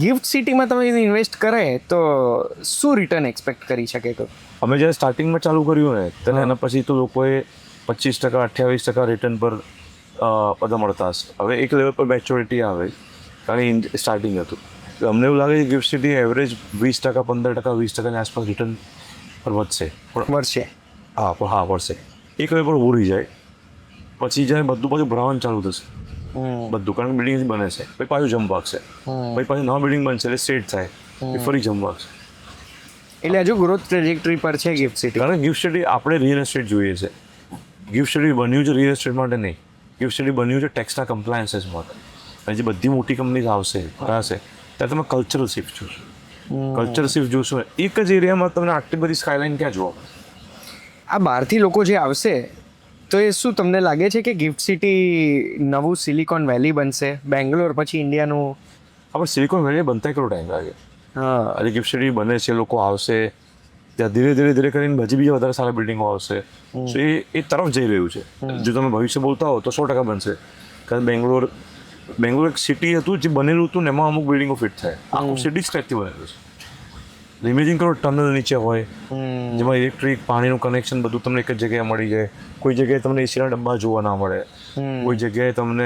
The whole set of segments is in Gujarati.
ગિફ્ટ સિટીમાં તમે ઇન્વેસ્ટ કરે તો શું રિટર્ન એક્સપેક્ટ કરી શકે તો? અમે જ્યારે સ્ટાર્ટિંગમાં ચાલુ કર્યું ને ત્યારે એના પછી તો લોકોએ 25%, 28% રિટર્ન પર બધા મળતા હશે. હવે એક લેવલ પર મેચ્યોરિટી આવે, કારણ કે સ્ટાર્ટિંગ હતું. તો અમને એવું લાગે કે ગિફ્ટ સિટી એવરેજ 20%, 15%, 20%ની આસપાસ રિટર્ન પર વધશે. પણ વર્ષે? હા વધશે. એક લેવલ પર ઉભું રહી જાય પછી જ્યારે બધું પાછું ભરાવાનું ચાલુ થશે બધું, કારણ કે બિલ્ડિંગ બને છે, પછી પાછું જમ્પ વાગશે, પછી પાછું નવા બિલ્ડિંગ બનશે એટલે સેટ થાય, પછી ફરી જમ્પ વાગશે. એટલે હજુ ગ્રોથ ટ્રેજેક્ટરી પર છે ગિફ્ટ સિટી. કારણ કે ગિફ્ટ સિટી આપણે રિયલ એસ્ટેટ જોઈએ છે. ગિફ્ટ સિટી બન્યું છે રિયલ એસ્ટેટ માટે નહીં, ગિફ્ટ સિટી બન્યું છે ટેક્સના કમ્પ્લાયન્સીસ માટે. અને જે બધી મોટી કંપનીઝ આવશે ત્યારે તમે કલ્ચરલ શિફ્ટ જોશો. કલ્ચરલ શિફ્ટ જોશો એક જ એરિયામાં તમને આટલી બધી સ્કાયલાઇન ક્યાં જોવા મળે? આ બહારથી લોકો જે આવશે તો એ શું તમને લાગે છે કે ગિફ્ટ સિટી નવું સિલિકોન વેલી બનશે, બેંગ્લોર પછી ઇન્ડિયાનું? આપણે સિલિકોન વેલી બનતા કેટલો ટાઈમ લાગે? હા, આજે ગિફ્ટ સિટી બને છે, લોકો આવશે, ત્યાં ધીરે કરીને બીજી વધારે સારા બિલ્ડિંગો આવશે. સો એ તરફ જઈ રહ્યું છે. જો તમે ભવિષ્ય બોલતા હો તો 100% બનશે. કારણ બેંગ્લોર એક સિટી હતું જે બનેલું હતું ને એમાં અમુક બિલ્ડિંગો ફિટ થાય. આખું સિટી સ્ક્રેચથી બનેલું છે. ઇમેજિન કરો ટનલ નીચે હોય જેમાં ઇલેક્ટ્રિક, પાણીનું કનેક્શન બધું તમને એક જ જગ્યાએ મળી જાય. કોઈ જગ્યાએ તમને એસીના ડબ્બા જોવા ના મળે, કોઈ જગ્યાએ તમને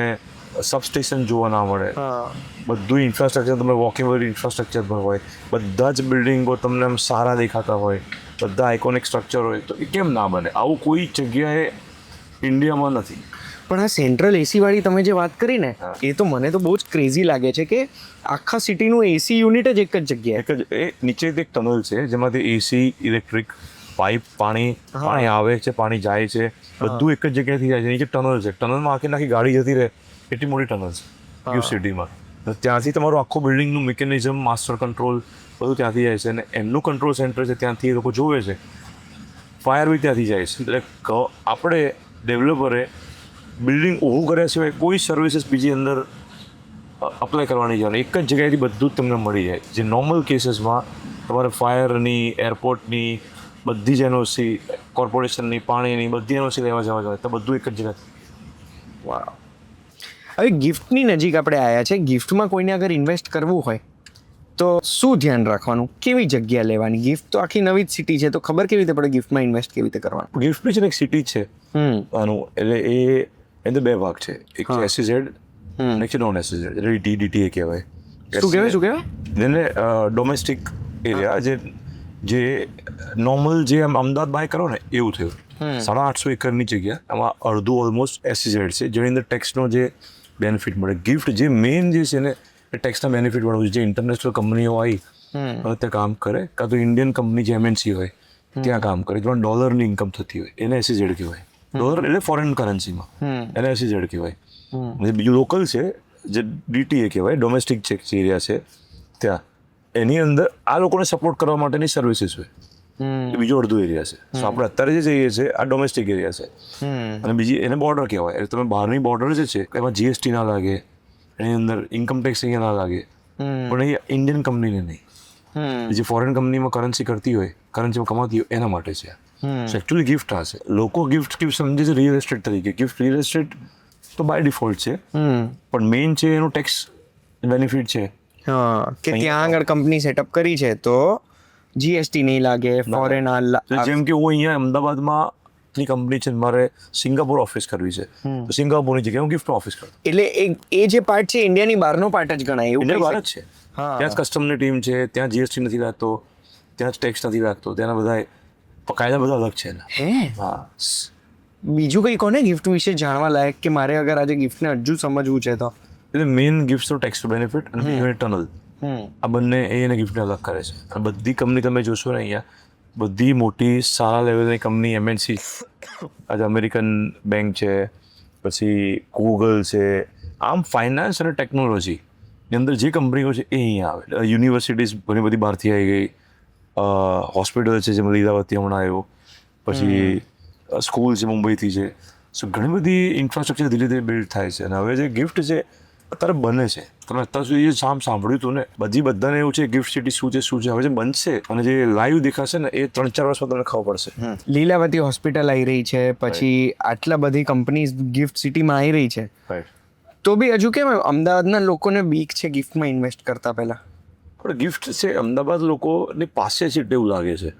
સબસ્ટેશન જોવા ના મળે. બધું ઇન્ફ્રાસ્ટ્રક્ચર તમને વોકેબલ ઇન્ફ્રાસ્ટ્રક્ચર પર હોય, બધા જ બિલ્ડિંગો તમને આમ સારા દેખાતા હોય, બધા આઇકોનિક સ્ટ્રક્ચર હોય, તો એ કેમ ના બને? આવું કોઈ જગ્યાએ ઇન્ડિયામાં નથી. પણ આ સેન્ટ્રલ એસી વાળી તમે જે વાત કરી ને એ તો મને તો બહુ જ ક્રેઝી લાગે છે કે આખા સિટીનું એસી યુનિટ જ એક જ જગ્યાએ. એ નીચે એક ટનલ છે જેમાંથી એસી, ઇલેક્ટ્રિક, પાઇપ, પાણી આવે છે, પાણી જાય છે, બધું એક જ જગ્યાએથી જાય છે. નીચે ટનલ છે, ટનલમાં આખી ગાડી જતી રહે એટલી મોટી ટનલ છે ગિફ્ટ સિટીમાં. ત્યાંથી તમારું આખું બિલ્ડિંગનું મિકેનિઝમ, માસ્ટર કંટ્રોલ બધું ત્યાંથી જાય છે. અને એમનું કંટ્રોલ સેન્ટર છે, ત્યાંથી એ લોકો જોવે છે. ફાયર બી ત્યાંથી જાય છે. એટલે આપણે ડેવલપરે બિલ્ડિંગ ઊભું કર્યા સિવાય કોઈ સર્વિસીસ બીજી અંદર અપ્લાય કરવાની જરૂર. એક જ જગ્યાએથી બધું જ તમને મળી જાય. જે નોર્મલ કેસીસમાં તમારે ફાયરની, એરપોર્ટની બધી જ એનઓસી, કોર્પોરેશનની, પાણીની બધી એનઓસી લેવા જવા જોઈએ, તો બધું એક જ જગ્યાએ. વાહ. હવે ગિફ્ટની નજીક આપણે આવ્યા છે. ગિફ્ટમાં કોઈને અગર ઇન્વેસ્ટ કરવું હોય તો શું ધ્યાન રાખવાનું, કેવી જગ્યા લેવાની? ગિફ્ટ તો આખી નવી જ સિટી છે તો ખબર કેવી રીતે પડે ગિફ્ટમાં ઇન્વેસ્ટ કેવી રીતે કરવાનું? ગિફ્ટની છે ને એક સિટી છે આનું, એટલે એને બે ભાગ છે. એક છે એસઈઝેડ અને એક છે નોન એસઈઝેડ, એટલે ડીડીટીએ કહેવાય. શું કહેવાય? એને ડોમેસ્ટિક એરિયા, જે નોર્મલ જે અમદાવાદ બાય કરો ને એવું થયું. 850 એકરની જગ્યા, આમાં અડધું ઓલમોસ્ટ એસઈઝેડ છે, જેની અંદર ટેક્સનો જે બેનિફિટ મળે. ગિફ્ટ જે મેઇન જે છે ને એ ટેક્સના બેનિફિટ મળવું છે. જે ઇન્ટરનેશનલ કંપનીઓ આવી ત્યાં કામ કરે, કાં તો ઇન્ડિયન કંપની જે એમએનસી હોય ત્યાં કામ કરે, જેમાં ડોલરની ઇન્કમ થતી હોય, એને એસઈઝેડ કહેવાય. ડોલર એટલે ફોરેન કરન્સીમાં, એને એસઈઝેડ કહેવાય. બીજું લોકલ છે જે ડીટીએ કહેવાય, ડોમેસ્ટિક છે એરિયા છે ત્યાં, એની અંદર આ લોકોને સપોર્ટ કરવા માટેની સર્વિસીસ હોય. એ બીજો અડધો એરિયા છે. સો આપણે અત્યારે જે જઈએ છીએ આ ડોમેસ્ટિક એરિયા છે. અને બીજી એને બોર્ડર કહેવાય. એટલે તમે બહારની બોર્ડર જે છે એમાં જીએસટી ના લાગે, એની અંદર ઇન્કમ ટેક્સ અહીંયા ના લાગે, પણ એ ઇન્ડિયન કંપનીને નહીં, જે ફોરેન કંપનીમાં કરન્સી કરતી હોય, કરન્સીમાં કમાતી હોય એના માટે છે. એકચ્યુઅલી ગિફ્ટ આ છે. લોકો ગિફ્ટ સમજે છે રિયલ એસ્ટેટ તરીકે. ગિફ્ટ રિયલ એસ્ટેટ તો બાય ડિફોલ્ટ છે, પણ મેઇન છે એનું ટેક્સ બેનિફિટ છે. કે ત્યાં આગળ કંપની સેટઅપ કરી છે તો જીએસટી નહીં લાગે, ફોરેન. જેમ કે હું અહીંયા અમદાવાદમાં ની કંપની છે, મારે સિંગાપોર ઓફિસ કરવી છે, તો સિંગાપોરની જગ્યાએ હું ગિફ્ટ ઓફિસ કરું. એટલે એ જે પાર્ટ છે ઇન્ડિયાની બહારનો પાર્ટ જ ગણાય એવું? ઇન્ડિયા બહાર જ છે. ત્યાં જ કસ્ટમની ટીમ છે, ત્યાં જીએસટી નથી લાગતો, ત્યાં જ ટેક્સ નથી લાગતો, ત્યાંના બધા કાયદા બધા અલગ છે. હા. બીજું કંઈ કોને ગિફ્ટ વિશે જાણવા લાયક કે મારે અગર આજે ગિફ્ટને હજુ સમજવું છે તો? એટલે મેઇન ગિફ્ટ તો ટેક્સ બેનિફિટ અને બીજું ટનલ, આ બંને એને ગિફ્ટને અલગ કરે છે. અને બધી કંપની તમે જોશો ને અહીંયા, બધી મોટી સારા લેવલની કંપની એમએનસી, આજે અમેરિકન બેંક છે, પછી ગૂગલ છે, આમ ફાઇનાન્સ અને ટેકનોલોજીની અંદર જે કંપનીઓ છે એ અહીંયા આવે. યુનિવર્સિટીઝ ઘણી બધી બહારથી આવી ગઈ, હોસ્પિટલ છે જેમાં લીલાવતી હમણાં આવ્યો, પછી સ્કૂલ છે મુંબઈથી છે. સો ઘણી બધી ઇન્ફ્રાસ્ટ્રક્ચર ધીરે ધીરે બિલ્ડ થાય છે. અને હવે જે ગિફ્ટ છે અત્યારે બને છે, તમે અત્યાર સુધી જે સાંભળ્યું હતું ને, બધાને એવું છે ગિફ્ટ સિટી શું છે. હવે જે બનશે અને જે લાઈવ દેખાશે ને એ 3-4 વર્ષમાં તમને ખબર પડશે. લીલાવતી હોસ્પિટલ આવી રહી છે, પછી આટલા બધી કંપની ગિફ્ટ સિટીમાં આવી રહી છે, તો બી હજુ કેમ અમદાવાદના લોકોને બીક છે ગિફ્ટમાં ઇન્વેસ્ટ કરતા પહેલા? પણ ગિફ્ટ છે અમદાવાદ લોકોની પાસે છે એવું લાગે છે.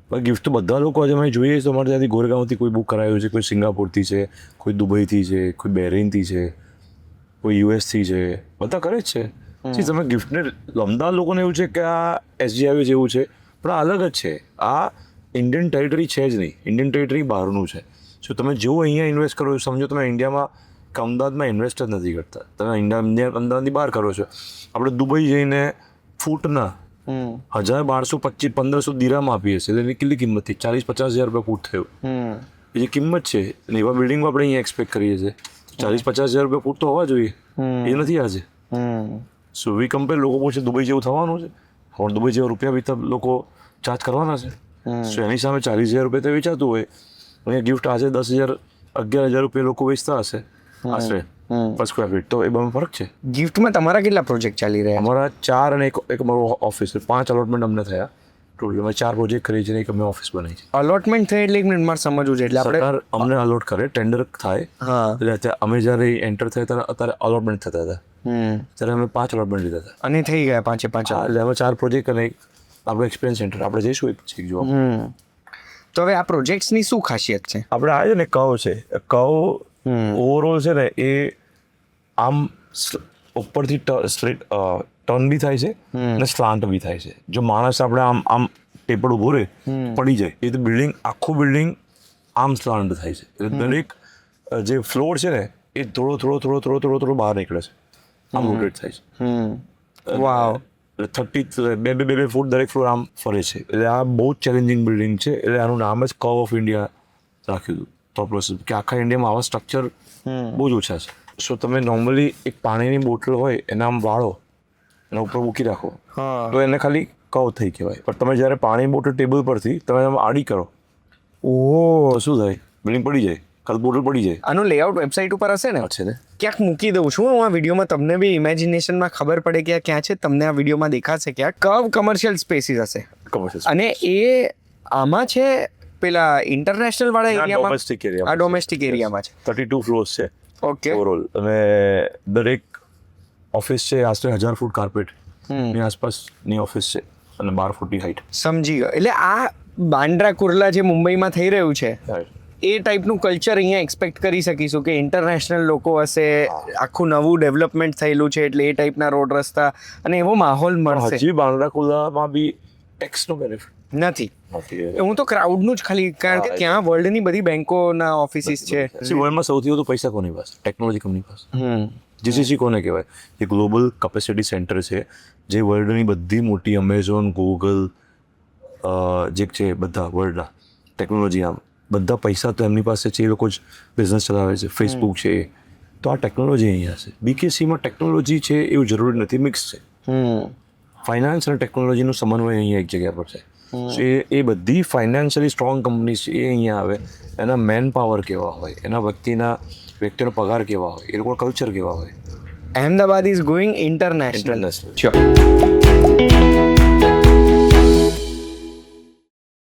પણ ગિફ્ટ તો બધા લોકો આજે અમે જોઈએ તો અમારે ત્યાંથી ગોરેગાંવથી કોઈ બુક કરાવ્યું છે, કોઈ સિંગાપુરથી છે, કોઈ દુબઈથી છે, કોઈ બહેરીનથી છે, કોઈ યુએસથી છે, બધા કરે જ છે. તમે ગિફ્ટને અમદાવાદ લોકોને એવું છે કે આ SGIV જેવું છે, પણ આ અલગ જ છે. આ ઇન્ડિયન ટેરિટરી છે જ નહીં, ઇન્ડિયન ટેરિટરી બહારનું છે. જો તમે જેવું અહીંયા ઇન્વેસ્ટ કરો છો, સમજો તમે ઇન્ડિયામાં કે અમદાવાદમાં ઇન્વેસ્ટ જ નથી કરતા, તમે અમદાવાદની બહાર કરો છો. આપણે દુબઈ જઈને ફૂટના 1200-1500 દિરામ આપીએ છીએ, એની કેટલી કિંમત થઈ? 40-50 હજાર રૂપિયા ફૂટ થયું. એ જે કિંમત છે અને એવા બિલ્ડિંગમાં આપણે અહીંયા એક્સપેક્ટ કરીએ છીએ 40-50 હજાર રૂપિયા ફૂટ તો હોવા જોઈએ, એ નથી આજે. સો વી કમ્પેર, લોકો પૂછે દુબઈ જેવું થવાનું છે, પણ દુબઈ જેવા રૂપિયા બી લોકો ચાર્જ કરવાના છે. સો એની સામે 40,000 રૂપિયા તો વેચાતું હોય, અહીંયા ગિફ્ટ આજે 10,000-11,000 રૂપિયા લોકો વેચતા હશે આશરે પર સ્ક્વેર ફીટ. તો એ બહુ ફરક છે. ગિફ્ટમાં તમારા કેટલા પ્રોજેક્ટ ચાલી રહ્યા? અમારા 4 અને એક અમારો ઓફિસ, 5 અલોટમેન્ટ અમને થયા ટોટલ. અમે 4 પ્રોજેક્ટ કરી છે ને એક અમે ઓફિસ બનાવી છે. અલોટમેન્ટ થાય એટલે એક મિનિટ મારે સમજવું છે. એટલે આપણે સરકાર અમને અલોટ કરે, ટેન્ડર થાય, એટલે અમે જ્યારે એન્ટર થયા ત્યારે અત્યારે અલોટમેન્ટ થતા હતા, ત્યારે અમે 5 અલોટમેન્ટ લીધા હતા અને થઈ ગયા 5 એટલે અમે 4 પ્રોજેક્ટ અને આપણો એક્સપિરિયન્સ સેન્ટર આપણે જઈશું એક જોવા. તો હવે આ પ્રોજેક્ટ્સની શું ખાસિયત છે? આપણે આ છે ને કવ છે, કવ ઓવરઓલ છે ને એ આમ ઉપરથી ટર્ન બી થાય છે અને સ્લાન્ટ બી થાય છે. જો માણસ આપણે આમ ટેપડ ઊભો રહે પડી જાય, એ તો બિલ્ડિંગ આખું બિલ્ડિંગ આમ સ્લાન્ટ થાય છે. એટલે દરેક જે ફ્લોર છે ને એ થોડો બહાર નીકળે છે, આમ રોટેટ થાય છે. વાવ. 2 ફૂટ દરેક ફ્લોર આમ ફરે છે. એટલે આ બહુ જ ચેલેન્જિંગ બિલ્ડિંગ છે. એટલે આનું નામ જ કર્વ ઓફ ઇન્ડિયા રાખ્યું હતું તો પ્રોસેસ, કે આખા ઇન્ડિયામાં આવા સ્ટ્રક્ચર બહુ જ ઓછા છે. સો તમે નોર્મલી એક પાણીની બોટલ હોય એના આમ વાળો, એના ઉપર મૂકી રાખો તો એને ખાલી કર્વ થઈ કહેવાય. પણ તમે જ્યારે પાણીની બોટલ ટેબલ પરથી તમે આમ આડી કરો, તો શું થાય? બિલ્ડિંગ પડી જાય, ખાલી બોટલ પડી જાય. આનું લેઆઉટ વેબસાઇટ ઉપર હશે ને? છે ને, ક્યાંક મૂકી દઉં છું હું આ વિડીયોમાં, તમને બી ઇમેજિનેશનમાં ખબર પડે કે આ ક્યાં છે. તમને આ વિડીયોમાં દેખાશે ક્યાંક કર્વ કમર્શિયલ સ્પેસીસ હશે, અને એ આમાં છે પેલા ઇન્ટરનેશનલ વાળા એરિયામાં, ડોમેસ્ટિક એરિયા, આ ડોમેસ્ટિક એરિયામાં છે. 32 ફ્લોર્સ છે ઓકે ઓવરઓલ. અને દરેક ઓફિસ છે આશરે 1000 ફૂટ કાર્પેટ ની આસપાસની ઓફિસ છે અને 12 ફૂટની હાઈટ. સમજી ગયો. એટલે આ બાંદ્રા કુર્લા જે મુંબઈમાં થઈ રહ્યું છે એ ટાઈપનું કલ્ચર અહીંયા એક્સપેક્ટ કરી શકીશું કે ઇન્ટરનેશનલ લોકો હશે, આખું નવું ડેવલપમેન્ટ થયેલું છે એટલે એ ટાઈપના રોડ રસ્તા અને એવો માહોલ મળશે. હજી બાંદ્રા કુર્લામાં બી ટેક્સનો બેનિફિટ નથી. હું તો ક્રાઉડનું જ ખાલી, કારણ કે ત્યાં વર્લ્ડની બધી બેંકોના ઓફિસીસ છે. વર્લ્ડમાં સૌથી વધુ પૈસા કોની પાસે? ટેકનોલોજી કંપની પાસે. GCC કોને કહેવાય? એ ગ્લોબલ કેપેસિટી સેન્ટર છે જે વર્લ્ડની બધી મોટી અમેઝોન, ગૂગલ જે છે બધા વર્લ્ડના ટેકનોલોજી, આમ બધા પૈસા તો એમની પાસે છે, એ લોકો જ બિઝનેસ ચલાવે છે. ફેસબુક છે, તો આ ટેકનોલોજી અહીંયા છે. BKCમાં ટેકનોલોજી છે એવું જરૂરી નથી, મિક્સ છે. ફાઇનાન્સ અને ટેકનોલોજીનું સમન્વય અહીંયા એક જગ્યા પર છે. એ બધી ફાઇનાન્શિયલી સ્ટ્રોંગ કંપનીઝ એ અહીંયા આવે, એના મેન પાવર કેવા હોય, એના વ્યક્તિનો પગાર કેવા હોય, એ લોકોના કલ્ચર કેવા હોય. Ahmedabad is going international. Sure.